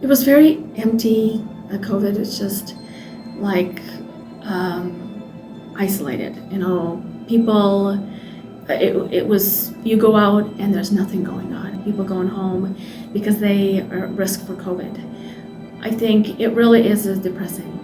It was very empty. COVID is just like isolated. People. It was you go out and there's nothing going on. People going home because they are at risk for COVID. I think it really is depressing.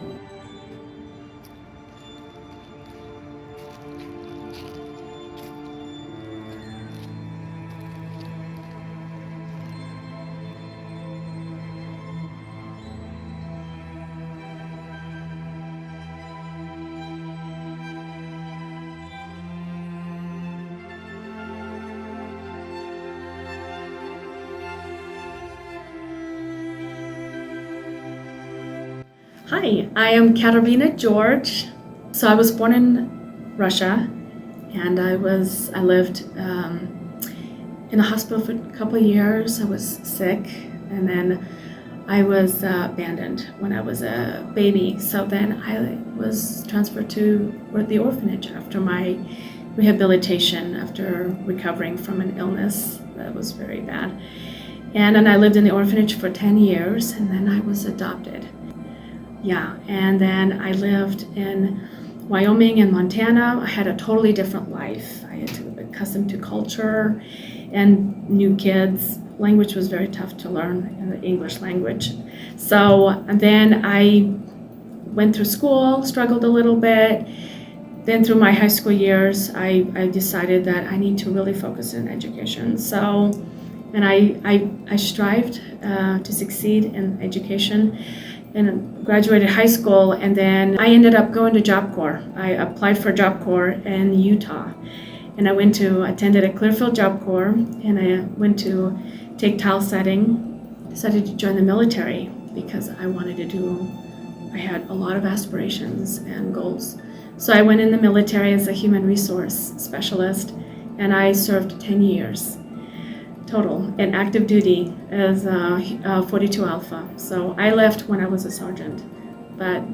Hi, I am Katarina George. So I was born in Russia, and I lived in a hospital for a couple of years. I was sick, and then I was abandoned when I was a baby. So then I was transferred to the orphanage after my rehabilitation, after recovering from an illness that was very bad. And then I lived in the orphanage for 10 years, and then I was adopted. Yeah, and then I lived in Wyoming and Montana. I had a totally different life. I had to be accustomed to culture and new kids. Language was very tough to learn, in the English language. So then I went through school, struggled a little bit. Then through my high school years, I decided that I need to really focus in education. So, and I strived to succeed in education, and graduated high school, and then I ended up going to Job Corps. I applied for Job Corps in Utah, and I attended a Clearfield Job Corps, and I went to take tile setting, decided to join the military because I had a lot of aspirations and goals. So I went in the military as a human resource specialist, and I served 10 years. Total in active duty as 42 Alpha. So I left when I was a sergeant. But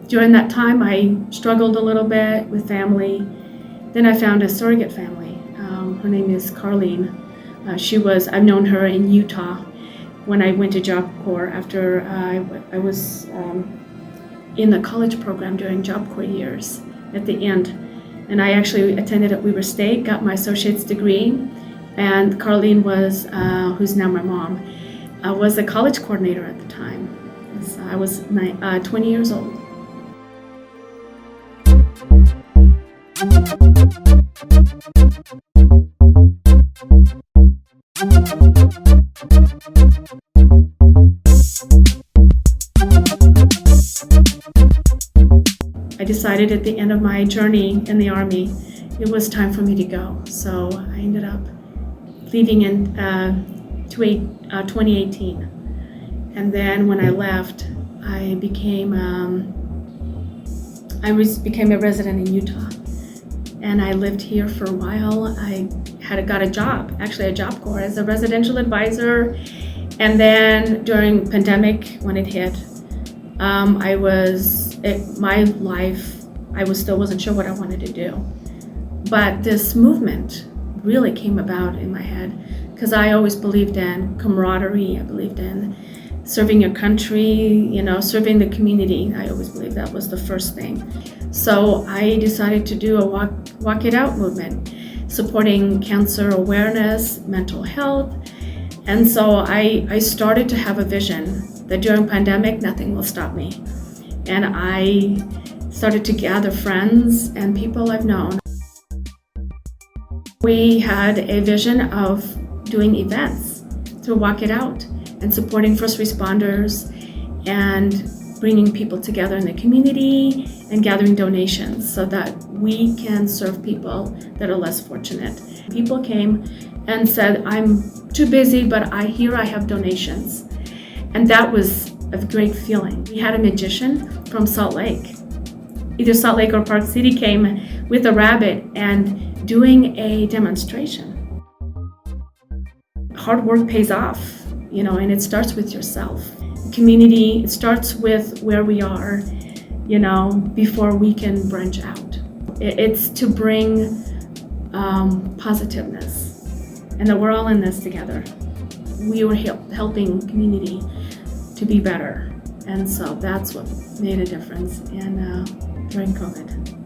during that time, I struggled a little bit with family. Then I found a surrogate family. Her name is Carlene. I've known her in Utah when I went to Job Corps after I was in the college program during Job Corps years at the end. And I actually attended at Weber State, got my associate's degree. And Carlene was, who's now my mom, was a college coordinator at the time. So I was 20 years old. I decided at the end of my journey in the Army, it was time for me to go. So I ended up leaving in 2018. And then when I left, I became a resident in Utah. And I lived here for a while. I got a job, actually a Job Corps, as a residential advisor. And then during pandemic, when it hit, my life, still wasn't sure what I wanted to do. But this movement really came about in my head because I always believed in camaraderie. I believed in serving your country, serving the community. I always believed that was the first thing. So I decided to do a walk it out movement, supporting cancer awareness, mental health. And so I started to have a vision that during pandemic, nothing will stop me. And I started to gather friends and people I've known. We had a vision of doing events through Walk It Out and supporting first responders and bringing people together in the community and gathering donations so that we can serve people that are less fortunate. People came and said, I'm too busy, but I have donations. And that was a great feeling. We had a magician from Salt Lake. Either Salt Lake or Park City came with a rabbit and doing a demonstration. Hard work pays off, and it starts with yourself. Community, it starts with where we are, before we can branch out. It's to bring positiveness, and that we're all in this together. We were helping community to be better. And so that's what made a difference during COVID.